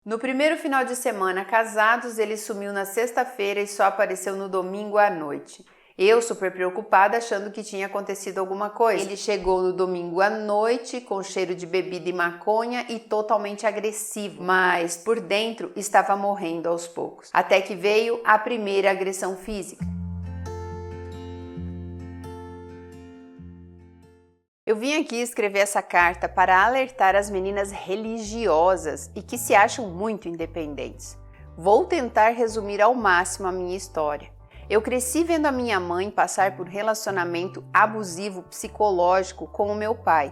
No primeiro final de semana casados, ele sumiu na sexta-feira e só apareceu no domingo à noite. Eu super preocupada, achando que tinha acontecido alguma coisa. Ele chegou no domingo à noite com cheiro de bebida e maconha e totalmente agressivo, mas por dentro estava morrendo aos poucos. Até que veio a primeira agressão física. Eu vim aqui escrever essa carta para alertar as meninas religiosas e que se acham muito independentes. Vou tentar resumir ao máximo a minha história. Eu cresci vendo a minha mãe passar por relacionamento abusivo psicológico com o meu pai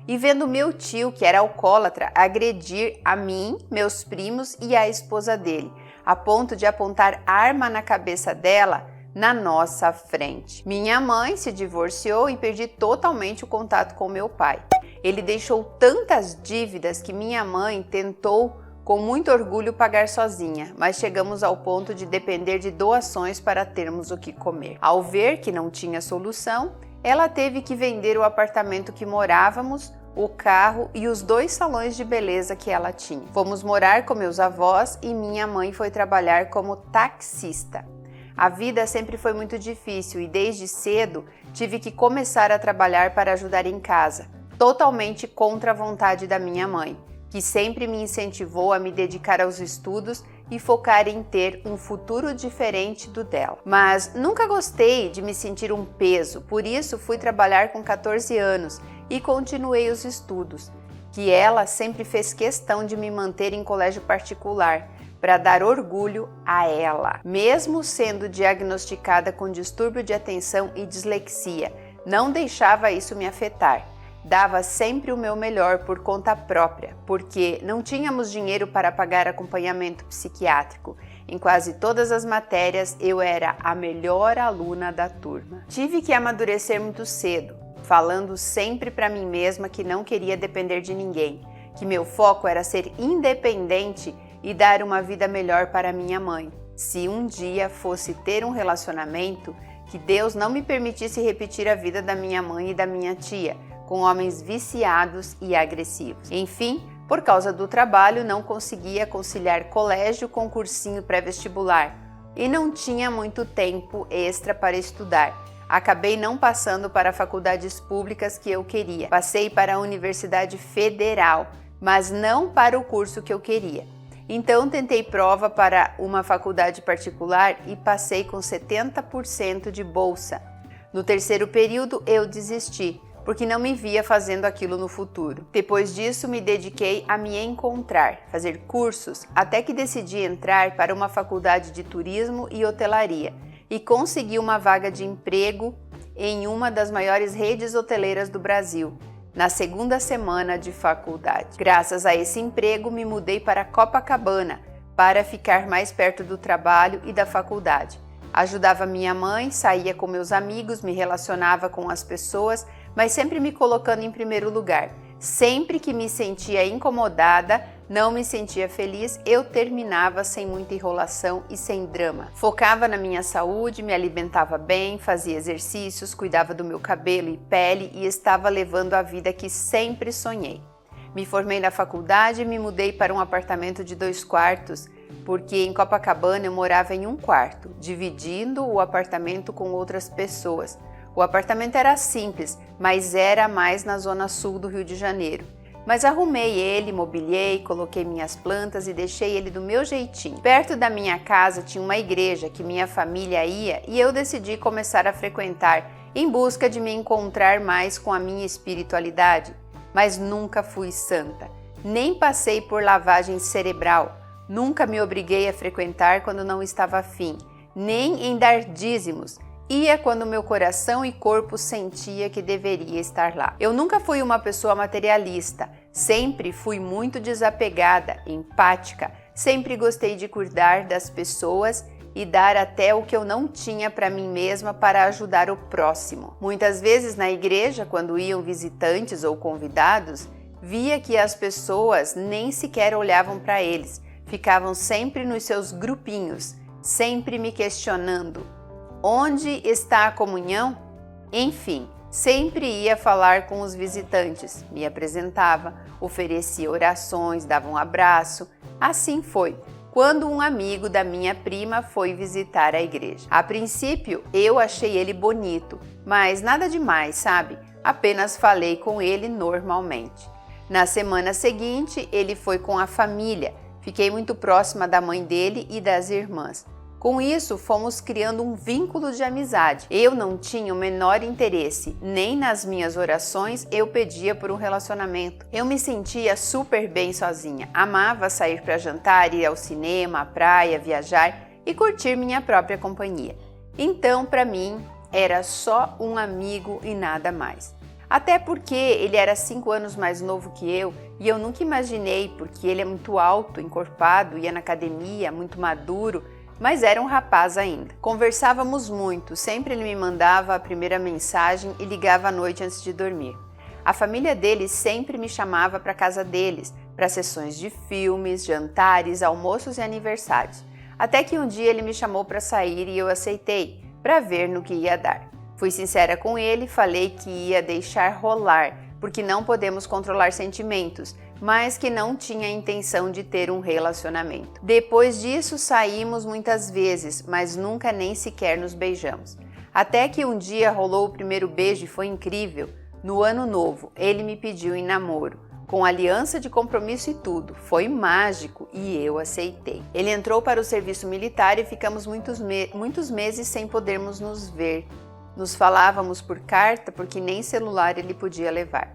e vendo meu tio, que era alcoólatra, agredir a mim, meus primos e a esposa dele, a ponto de apontar arma na cabeça dela na nossa frente. Minha mãe se divorciou e perdi totalmente o contato com meu pai. Ele deixou tantas dívidas que minha mãe tentou com muito orgulho pagar sozinha, mas chegamos ao ponto de depender de doações para termos o que comer. Ao ver que não tinha solução, ela teve que vender o apartamento que morávamos, o carro e os 2 salões de beleza que ela tinha. Fomos morar com meus avós e minha mãe foi trabalhar como taxista. A vida sempre foi muito difícil e desde cedo tive que começar a trabalhar para ajudar em casa, totalmente contra a vontade da minha mãe, que sempre me incentivou a me dedicar aos estudos e focar em ter um futuro diferente do dela. Mas nunca gostei de me sentir um peso, por isso fui trabalhar com 14 anos e continuei os estudos, que ela sempre fez questão de me manter em colégio particular, para dar orgulho a ela. Mesmo sendo diagnosticada com distúrbio de atenção e dislexia, não deixava isso me afetar. Dava sempre o meu melhor por conta própria, porque não tínhamos dinheiro para pagar acompanhamento psiquiátrico. Em quase todas as matérias, eu era a melhor aluna da turma. Tive que amadurecer muito cedo, falando sempre para mim mesma que não queria depender de ninguém, que meu foco era ser independente e dar uma vida melhor para minha mãe. Se um dia fosse ter um relacionamento, que Deus não me permitisse repetir a vida da minha mãe e da minha tia, com homens viciados e agressivos. Enfim, por causa do trabalho, não conseguia conciliar colégio com cursinho pré-vestibular e não tinha muito tempo extra para estudar. Acabei não passando para faculdades públicas que eu queria. Passei para a Universidade Federal, mas não para o curso que eu queria. Então tentei prova para uma faculdade particular e passei com 70% de bolsa. No terceiro período eu desisti, porque não me via fazendo aquilo no futuro. Depois disso me dediquei a me encontrar, fazer cursos, até que decidi entrar para uma faculdade de turismo e hotelaria e consegui uma vaga de emprego em uma das maiores redes hoteleiras do Brasil, na segunda semana de faculdade. Graças a esse emprego, me mudei para Copacabana para ficar mais perto do trabalho e da faculdade. Ajudava minha mãe, saía com meus amigos, me relacionava com as pessoas, mas sempre me colocando em primeiro lugar. Sempre que me sentia incomodada, não me sentia feliz, eu terminava sem muita enrolação e sem drama. Focava na minha saúde, me alimentava bem, fazia exercícios, cuidava do meu cabelo e pele e estava levando a vida que sempre sonhei. Me formei na faculdade e me mudei para um apartamento de 2 quartos, porque em Copacabana eu morava em um quarto, dividindo o apartamento com outras pessoas. O apartamento era simples, mas era mais na zona sul do Rio de Janeiro. Mas arrumei ele, mobiliei, coloquei minhas plantas e deixei ele do meu jeitinho. Perto da minha casa tinha uma igreja que minha família ia e eu decidi começar a frequentar em busca de me encontrar mais com a minha espiritualidade. Mas nunca fui santa, nem passei por lavagem cerebral, nunca me obriguei a frequentar quando não estava afim, nem em dar dízimos. Ia quando meu coração e corpo sentia que deveria estar lá. Eu nunca fui uma pessoa materialista, sempre fui muito desapegada, empática, sempre gostei de cuidar das pessoas e dar até o que eu não tinha para mim mesma para ajudar o próximo. Muitas vezes na igreja, quando iam visitantes ou convidados, via que as pessoas nem sequer olhavam para eles, ficavam sempre nos seus grupinhos, sempre me questionando. Onde está a comunhão? Enfim, Sempre ia falar com os visitantes, me apresentava, oferecia orações, dava um abraço. Assim foi quando um amigo da minha prima foi visitar a igreja. A princípio, eu achei ele bonito, mas nada demais, sabe? Apenas falei com ele normalmente. Na semana seguinte, ele foi com a família. Fiquei muito próxima da mãe dele e das irmãs. Com isso, fomos criando um vínculo de amizade. Eu não tinha o menor interesse, nem nas minhas orações eu pedia por um relacionamento. Eu me sentia super bem sozinha. Amava sair para jantar, ir ao cinema, à praia, viajar e curtir minha própria companhia. Então, para mim, era só um amigo e nada mais. Até porque ele era 5 anos mais novo que eu e eu nunca imaginei, porque ele é muito alto, encorpado, ia na academia, muito maduro, mas era um rapaz ainda. Conversávamos muito, sempre ele me mandava a primeira mensagem e ligava à noite antes de dormir. A família dele sempre me chamava para a casa deles, para sessões de filmes, jantares, almoços e aniversários. Até que um dia ele me chamou para sair e eu aceitei, para ver no que ia dar. Fui sincera com ele, falei que ia deixar rolar, porque não podemos controlar sentimentos, mas que não tinha intenção de ter um relacionamento. Depois disso, saímos muitas vezes, mas nunca nem sequer nos beijamos. Até que um dia rolou o primeiro beijo e foi incrível. No ano novo, ele me pediu em namoro, com aliança de compromisso e tudo. Foi mágico e eu aceitei. Ele entrou para o serviço militar e ficamos muitos meses sem podermos nos ver. Nos falávamos por carta porque nem celular ele podia levar.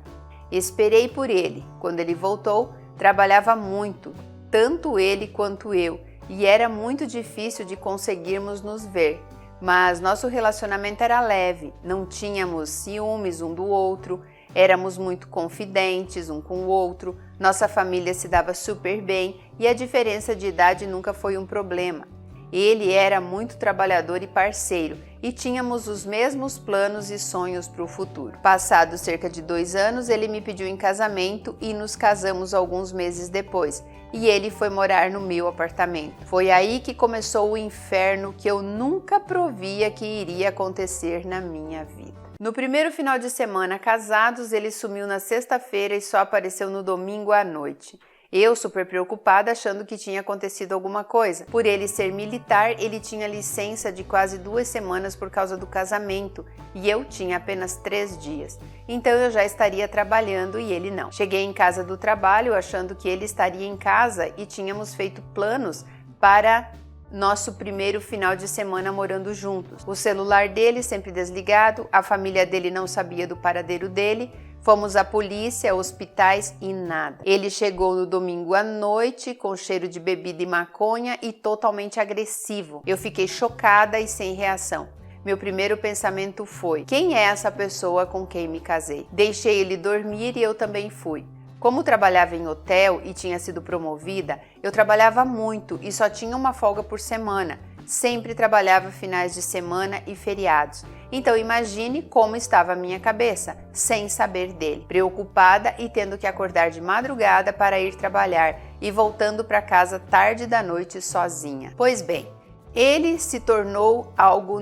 Esperei por ele. Quando ele voltou, trabalhava muito, tanto ele quanto eu, e era muito difícil de conseguirmos nos ver. Mas nosso relacionamento era leve, não tínhamos ciúmes um do outro, éramos muito confidentes um com o outro, nossa família se dava super bem e a diferença de idade nunca foi um problema. Ele era muito trabalhador e parceiro e tínhamos os mesmos planos e sonhos para o futuro. Passados cerca de 2 anos, ele me pediu em casamento e nos casamos alguns meses depois. E ele foi morar no meu apartamento. Foi aí que começou o inferno que eu nunca provia que iria acontecer na minha vida. No primeiro final de semana casados, ele sumiu na sexta-feira e só apareceu no domingo à noite. Eu super preocupada, achando que tinha acontecido alguma coisa. Por ele ser militar, ele tinha licença de quase 2 semanas por causa do casamento e eu tinha apenas 3 dias. Então eu já estaria trabalhando e ele não. Cheguei em casa do trabalho achando que ele estaria em casa e tínhamos feito planos para nosso primeiro final de semana morando juntos. O celular dele sempre desligado, a família dele não sabia do paradeiro dele. Fomos à polícia, hospitais e nada. Ele chegou no domingo à noite com cheiro de bebida e maconha e totalmente agressivo. Eu fiquei chocada e sem reação. Meu primeiro pensamento foi: quem é essa pessoa com quem me casei? Deixei ele dormir e eu também fui. Como trabalhava em hotel e tinha sido promovida, eu trabalhava muito e só tinha uma folga por semana. Sempre trabalhava finais de semana e feriados. Então imagine como estava a minha cabeça, sem saber dele, preocupada e tendo que acordar de madrugada para ir trabalhar e voltando para casa tarde da noite sozinha. Pois bem, isso se tornou algo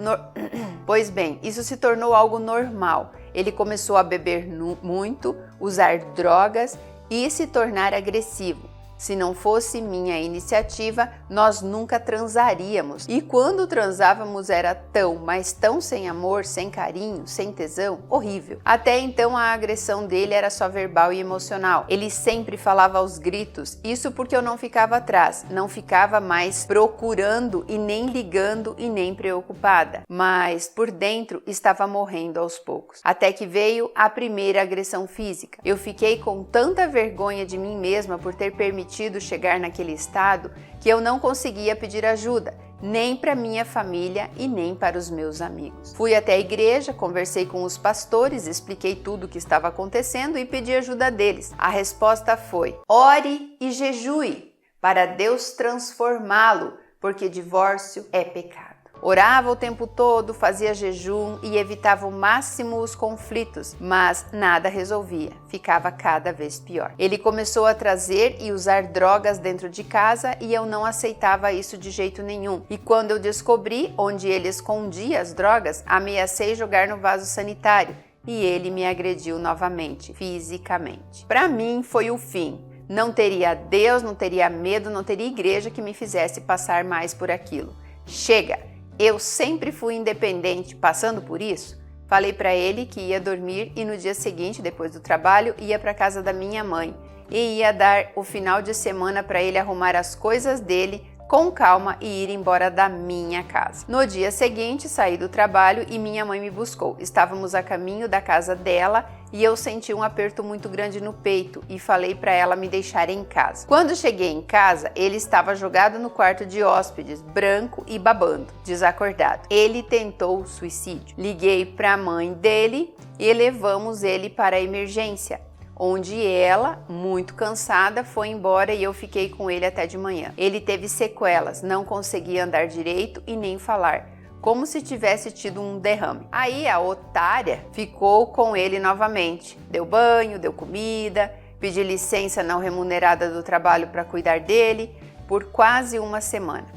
normal. Ele começou a beber muito, usar drogas e se tornar agressivo. Se não fosse minha iniciativa, nós nunca transaríamos. E quando transávamos era tão, mas tão sem amor, sem carinho, sem tesão, horrível. Até então a agressão dele era só verbal e emocional. Ele sempre falava aos gritos, isso porque eu não ficava atrás, não ficava mais procurando e nem ligando e nem preocupada. Mas por dentro estava morrendo aos poucos. Até que veio a primeira agressão física. Eu fiquei com tanta vergonha de mim mesma por ter permitido chegar naquele estado que eu não conseguia pedir ajuda, nem para minha família e nem para os meus amigos. Fui até a igreja, conversei com os pastores, expliquei tudo o que estava acontecendo e pedi ajuda deles. A resposta foi: ore e jejue para Deus transformá-lo, porque divórcio é pecado. Orava o tempo todo, fazia jejum e evitava ao máximo os conflitos, mas nada resolvia, ficava cada vez pior. Ele começou a trazer e usar drogas dentro de casa e eu não aceitava isso de jeito nenhum. E quando eu descobri onde ele escondia as drogas, ameacei jogar no vaso sanitário e ele me agrediu novamente, fisicamente. Para mim foi o fim. Não teria Deus, não teria medo, não teria igreja que me fizesse passar mais por aquilo. Chega! Eu sempre fui independente, passando por isso. Falei para ele que ia dormir e no dia seguinte, depois do trabalho, ia para casa da minha mãe e ia dar o final de semana para ele arrumar as coisas dele com calma e ir embora da minha casa. No dia seguinte, saí do trabalho e minha mãe me buscou. Estávamos a caminho da casa dela e eu senti um aperto muito grande no peito e falei para ela me deixar em casa. Quando cheguei em casa, ele estava jogado no quarto de hóspedes, branco e babando, desacordado. Ele tentou suicídio. Liguei para a mãe dele e levamos ele para a emergência, onde ela, muito cansada, foi embora e eu fiquei com ele até de manhã. Ele teve sequelas, não conseguia andar direito e nem falar, como se tivesse tido um derrame. Aí a otária ficou com ele novamente, deu banho, deu comida, pedi licença não remunerada do trabalho para cuidar dele por quase uma semana.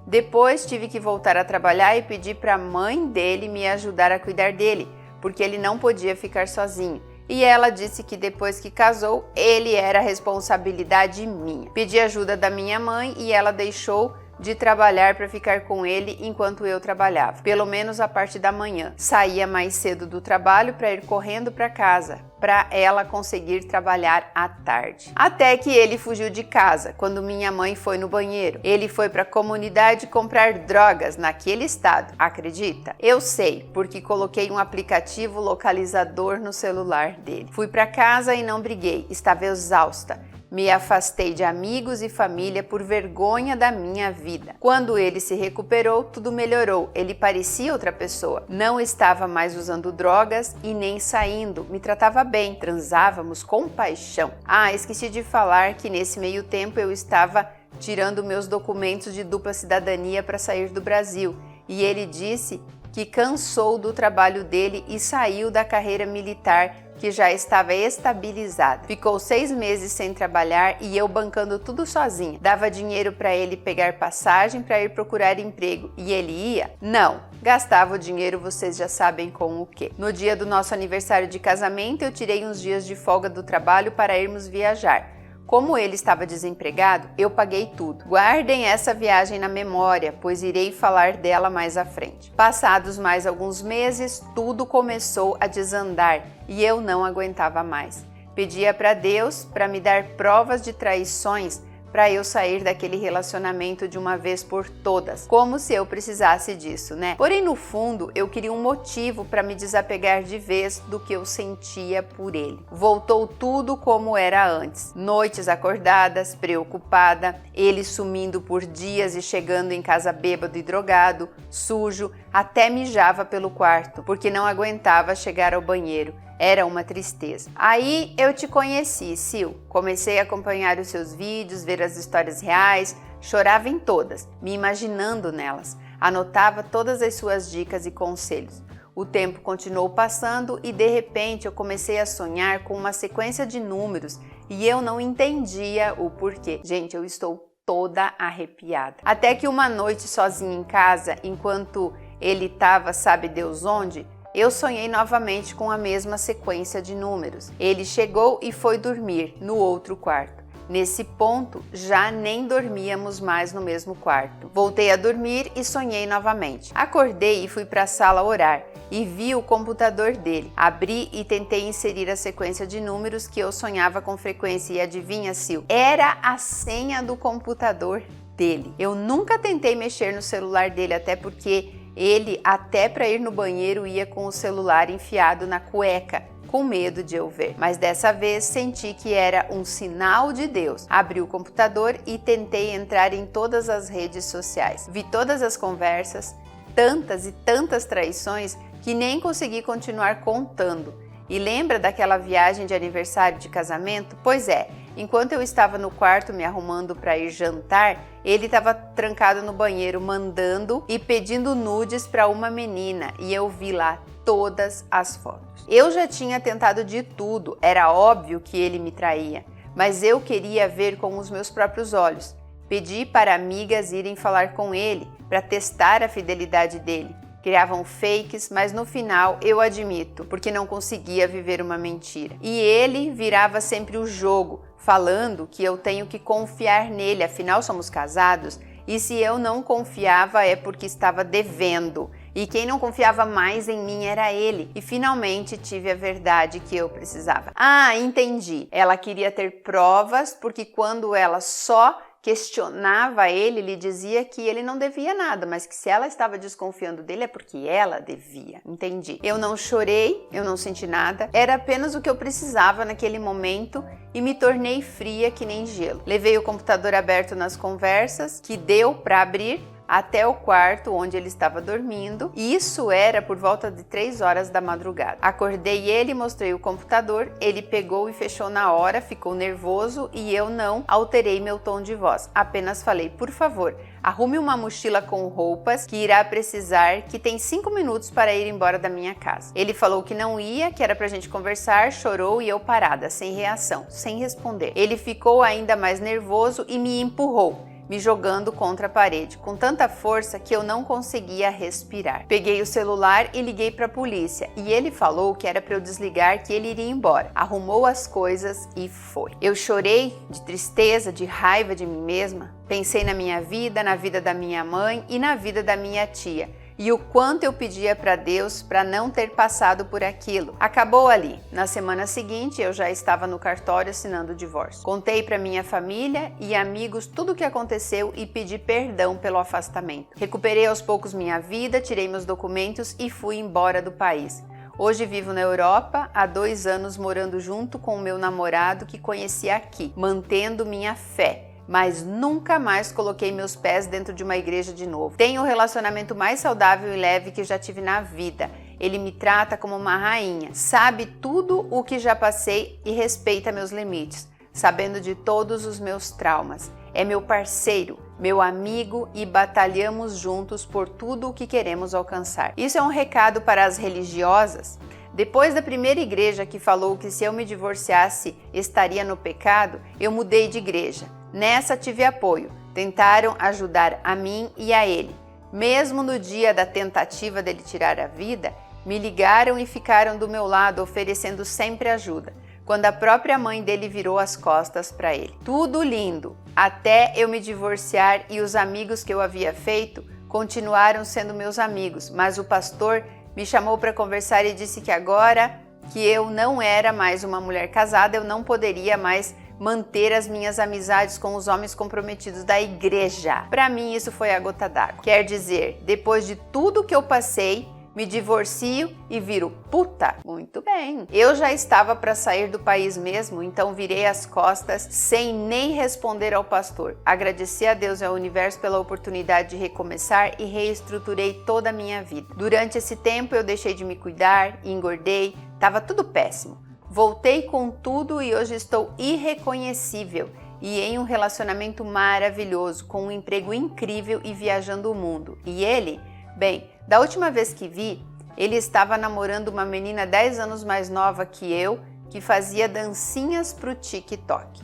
Depois tive que voltar a trabalhar e pedir para a mãe dele me ajudar a cuidar dele, porque ele não podia ficar sozinho. E ela disse que depois que casou, ele era responsabilidade minha. Pedi ajuda da minha mãe e ela deixou de trabalhar para ficar com ele enquanto eu trabalhava, pelo menos a parte da manhã. Saía mais cedo do trabalho para ir correndo para casa, para ela conseguir trabalhar à tarde. Até que ele fugiu de casa quando minha mãe foi no banheiro. Ele foi para a comunidade comprar drogas naquele estado, acredita? Eu sei, porque coloquei um aplicativo localizador no celular dele. Fui para casa e não briguei, estava exausta. Me afastei de amigos e família por vergonha da minha vida. Quando ele se recuperou, tudo melhorou. Ele parecia outra pessoa. Não estava mais usando drogas e nem saindo. Me tratava bem, transávamos com paixão. Esqueci de falar que nesse meio tempo eu estava tirando meus documentos de dupla cidadania para sair do Brasil. E ele disse que cansou do trabalho dele e saiu da carreira militar, que já estava estabilizada. Ficou 6 meses sem trabalhar e eu bancando tudo sozinha. Dava dinheiro para ele pegar passagem para ir procurar emprego. E ele ia? Não. Gastava o dinheiro, vocês já sabem com o quê. No dia do nosso aniversário de casamento, eu tirei uns dias de folga do trabalho para irmos viajar. Como ele estava desempregado, eu paguei tudo. Guardem essa viagem na memória, pois irei falar dela mais à frente. Passados mais alguns meses, tudo começou a desandar e eu não aguentava mais. Pedia para Deus para me dar provas de traições para eu sair daquele relacionamento de uma vez por todas, como se eu precisasse disso, né? Porém, no fundo, eu queria um motivo para me desapegar de vez do que eu sentia por ele. Voltou tudo como era antes. Noites acordadas, preocupada, ele sumindo por dias e chegando em casa bêbado e drogado, sujo, até mijava pelo quarto, porque não aguentava chegar ao banheiro. Era uma tristeza. Aí eu te conheci, Sil. Comecei a acompanhar os seus vídeos, ver as histórias reais, chorava em todas, me imaginando nelas. Anotava todas as suas dicas e conselhos. O tempo continuou passando e de repente eu comecei a sonhar com uma sequência de números e eu não entendia o porquê. Gente, eu estou toda arrepiada. Até que uma noite sozinha em casa, enquanto ele estava sabe Deus onde, eu sonhei novamente com a mesma sequência de números. Ele chegou e foi dormir no outro quarto. Nesse ponto, já nem dormíamos mais no mesmo quarto. Voltei a dormir e sonhei novamente. Acordei e fui para a sala orar e vi o computador dele. Abri e tentei inserir a sequência de números que eu sonhava com frequência e adivinha, Sil? Era a senha do computador dele. Eu nunca tentei mexer no celular dele, até porque ele, até para ir no banheiro, ia com o celular enfiado na cueca, com medo de eu ver. Mas dessa vez senti que era um sinal de Deus. Abri o computador e tentei entrar em todas as redes sociais. Vi todas as conversas, tantas e tantas traições que nem consegui continuar contando. E lembra daquela viagem de aniversário de casamento? Pois é, enquanto eu estava no quarto me arrumando para ir jantar, ele estava trancado no banheiro mandando e pedindo nudes para uma menina e eu vi lá todas as fotos. Eu já tinha tentado de tudo, era óbvio que ele me traía, mas eu queria ver com os meus próprios olhos. Pedi para amigas irem falar com ele para testar a fidelidade dele. criavam fakes, mas no final eu admito, porque não conseguia viver uma mentira. E ele virava sempre o jogo, falando que eu tenho que confiar nele, afinal somos casados, e se eu não confiava é porque estava devendo. E quem não confiava mais em mim era ele. E finalmente tive a verdade que eu precisava. Ah, entendi. Ela queria ter provas porque quando ela só questionava ele, lhe dizia que ele não devia nada, mas que se ela estava desconfiando dele é porque ela devia. Entendi. Eu não chorei, eu não senti nada, era apenas o que eu precisava naquele momento e me tornei fria que nem gelo. Levei o computador aberto nas conversas, que deu para abrir, até o quarto onde ele estava dormindo, e isso era por volta de 3 horas da madrugada. Acordei ele, mostrei o computador, ele pegou e fechou na hora, ficou nervoso e eu não alterei meu tom de voz, apenas falei, por favor, arrume uma mochila com roupas que irá precisar, que tem 5 minutos para ir embora da minha casa. Ele falou que não ia, que era pra gente conversar, chorou e eu parada, sem reação, sem responder. Ele ficou ainda mais nervoso e me empurrou, me jogando contra a parede, com tanta força que eu não conseguia respirar. Peguei o celular e liguei para a polícia, e ele falou que era para eu desligar, que ele iria embora. Arrumou as coisas e foi. Eu chorei de tristeza, de raiva de mim mesma. Pensei na minha vida, na vida da minha mãe e na vida da minha tia. E o quanto eu pedia para Deus para não ter passado por aquilo. Acabou ali. Na semana seguinte, eu já estava no cartório assinando o divórcio. Contei para minha família e amigos tudo o que aconteceu e pedi perdão pelo afastamento. Recuperei aos poucos minha vida, tirei meus documentos e fui embora do país. Hoje vivo na Europa, há 2 anos morando junto com o meu namorado que conheci aqui, mantendo minha fé. Mas nunca mais coloquei meus pés dentro de uma igreja de novo. Tenho o relacionamento mais saudável e leve que já tive na vida. Ele me trata como uma rainha, sabe tudo o que já passei e respeita meus limites, sabendo de todos os meus traumas. É meu parceiro, meu amigo e batalhamos juntos por tudo o que queremos alcançar. Isso é um recado para as religiosas. Depois da primeira igreja que falou que se eu me divorciasse estaria no pecado, eu mudei de igreja. Nessa tive apoio, tentaram ajudar a mim e a ele. Mesmo no dia da tentativa dele tirar a vida, me ligaram e ficaram do meu lado oferecendo sempre ajuda, quando a própria mãe dele virou as costas para ele. Tudo lindo, até eu me divorciar e os amigos que eu havia feito continuaram sendo meus amigos, mas o pastor me chamou para conversar e disse que agora que eu não era mais uma mulher casada, eu não poderia mais manter as minhas amizades com os homens comprometidos da igreja. Para mim isso foi a gota d'água. Quer dizer, depois de tudo que eu passei, me divorcio e viro puta? Muito bem. Eu já estava para sair do país mesmo, então virei as costas sem nem responder ao pastor. Agradeci a Deus e ao universo pela oportunidade de recomeçar e reestruturei toda a minha vida. Durante esse tempo eu deixei de me cuidar, engordei, estava tudo péssimo. Voltei com tudo e hoje estou irreconhecível e em um relacionamento maravilhoso, com um emprego incrível e viajando o mundo. E ele? Bem, da última vez que vi, ele estava namorando uma menina 10 anos mais nova que eu, que fazia dancinhas pro TikTok.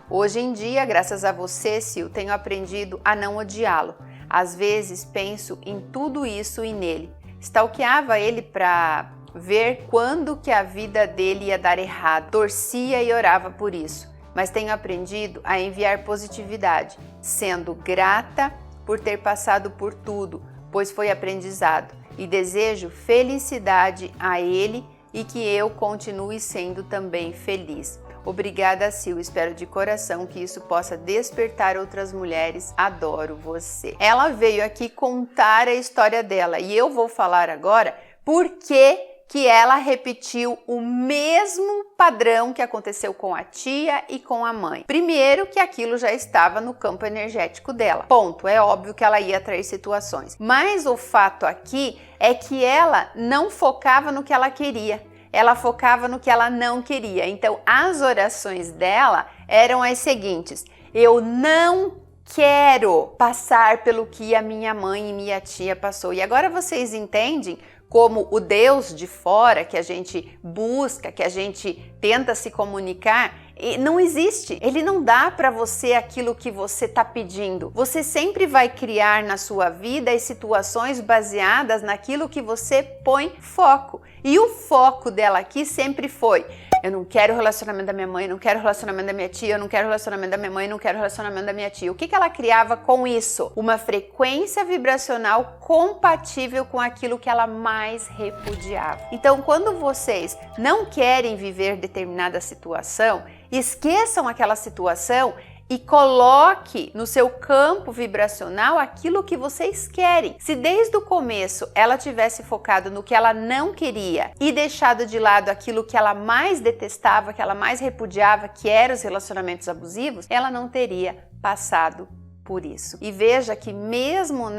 Hoje em dia, graças a você, Sil, tenho aprendido a não odiá-lo. Às vezes penso em tudo isso e nele. Stalkeava ele para ver quando que a vida dele ia dar errado. Torcia e orava por isso, mas tenho aprendido a enviar positividade, sendo grata por ter passado por tudo, pois foi aprendizado, e desejo felicidade a ele e que eu continue sendo também feliz. Obrigada, Sil, espero de coração que isso possa despertar outras mulheres. Adoro você. Ela veio aqui contar a história dela e eu vou falar agora por que ela repetiu o mesmo padrão que aconteceu com a tia e com a mãe. Primeiro, que aquilo já estava no campo energético dela. Ponto. É óbvio que ela ia atrair situações. Mas o fato aqui é que ela não focava no que ela queria. Ela focava no que ela não queria. Então, as orações dela eram as seguintes: eu não quero passar pelo que a minha mãe e minha tia passou. E agora vocês entendem como o Deus de fora que a gente busca, que a gente tenta se comunicar, não existe. Ele não dá para você aquilo que você está pedindo. Você sempre vai criar na sua vida as situações baseadas naquilo que você põe foco. E o foco dela aqui sempre foi: eu não quero o relacionamento da minha mãe, não quero o relacionamento da minha tia, eu não quero o relacionamento da minha mãe, não quero o relacionamento da minha tia. O que ela criava com isso? Uma frequência vibracional compatível com aquilo que ela mais repudiava. Então, quando vocês não querem viver determinada situação, esqueçam aquela situação e coloque no seu campo vibracional aquilo que vocês querem. Se desde o começo ela tivesse focado no que ela não queria e deixado de lado aquilo que ela mais detestava, que ela mais repudiava, que eram os relacionamentos abusivos, ela não teria passado por isso. E veja que mesmo,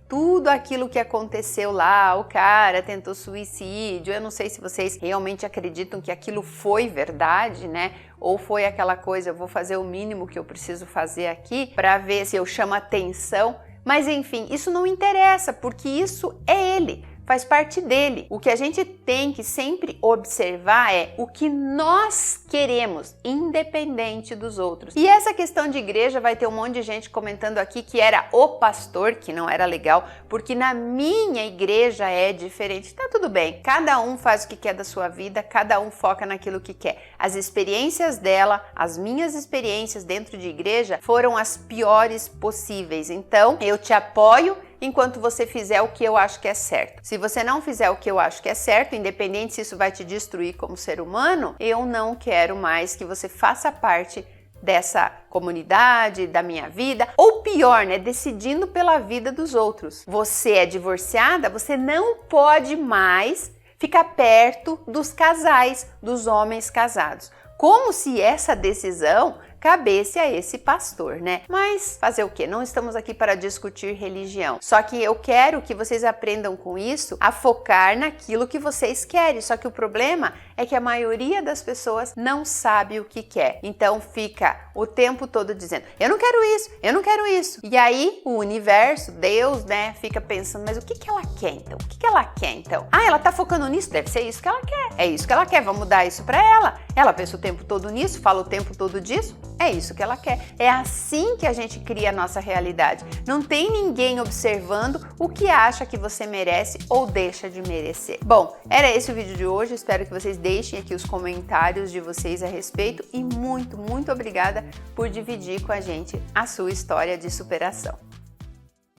tudo aquilo que aconteceu lá, o cara tentou suicídio, eu não sei se vocês realmente acreditam que aquilo foi verdade, ou foi aquela coisa, eu vou fazer o mínimo que eu preciso fazer aqui para ver se eu chamo atenção, mas enfim, isso não interessa, porque isso é ele. Faz parte dele. O que a gente tem que sempre observar é o que nós queremos, independente dos outros. E essa questão de igreja vai ter um monte de gente comentando aqui que era o pastor, que não era legal, porque na minha igreja é diferente. Tá tudo bem, cada um faz o que quer da sua vida, cada um foca naquilo que quer. As experiências dela, as minhas experiências dentro de igreja foram as piores possíveis. Então, eu te apoio enquanto você fizer o que eu acho que é certo. Se você não fizer o que eu acho que é certo, independente se isso vai te destruir como ser humano, eu não quero mais que você faça parte dessa comunidade, da minha vida, ou pior, decidindo pela vida dos outros. Você é divorciada, você não pode mais ficar perto dos casais, dos homens casados. Como se essa decisão cabesse a esse pastor, Mas fazer o quê? Não estamos aqui para discutir religião. Só que eu quero que vocês aprendam com isso a focar naquilo que vocês querem. Só que o problema é que a maioria das pessoas não sabe o que quer. Então fica o tempo todo dizendo: eu não quero isso, eu não quero isso. E aí o universo, Deus, fica pensando: mas o que ela quer então? O que ela quer então? Ah, ela tá focando nisso? Deve ser isso que ela quer. É isso que ela quer, vamos dar isso para ela. Ela pensa o tempo todo nisso, fala o tempo todo disso. É isso que ela quer. É assim que a gente cria a nossa realidade. Não tem ninguém observando o que acha que você merece ou deixa de merecer. Bom, era esse o vídeo de hoje. Espero que vocês deixem aqui os comentários de vocês a respeito e muito, muito obrigada por dividir com a gente a sua história de superação.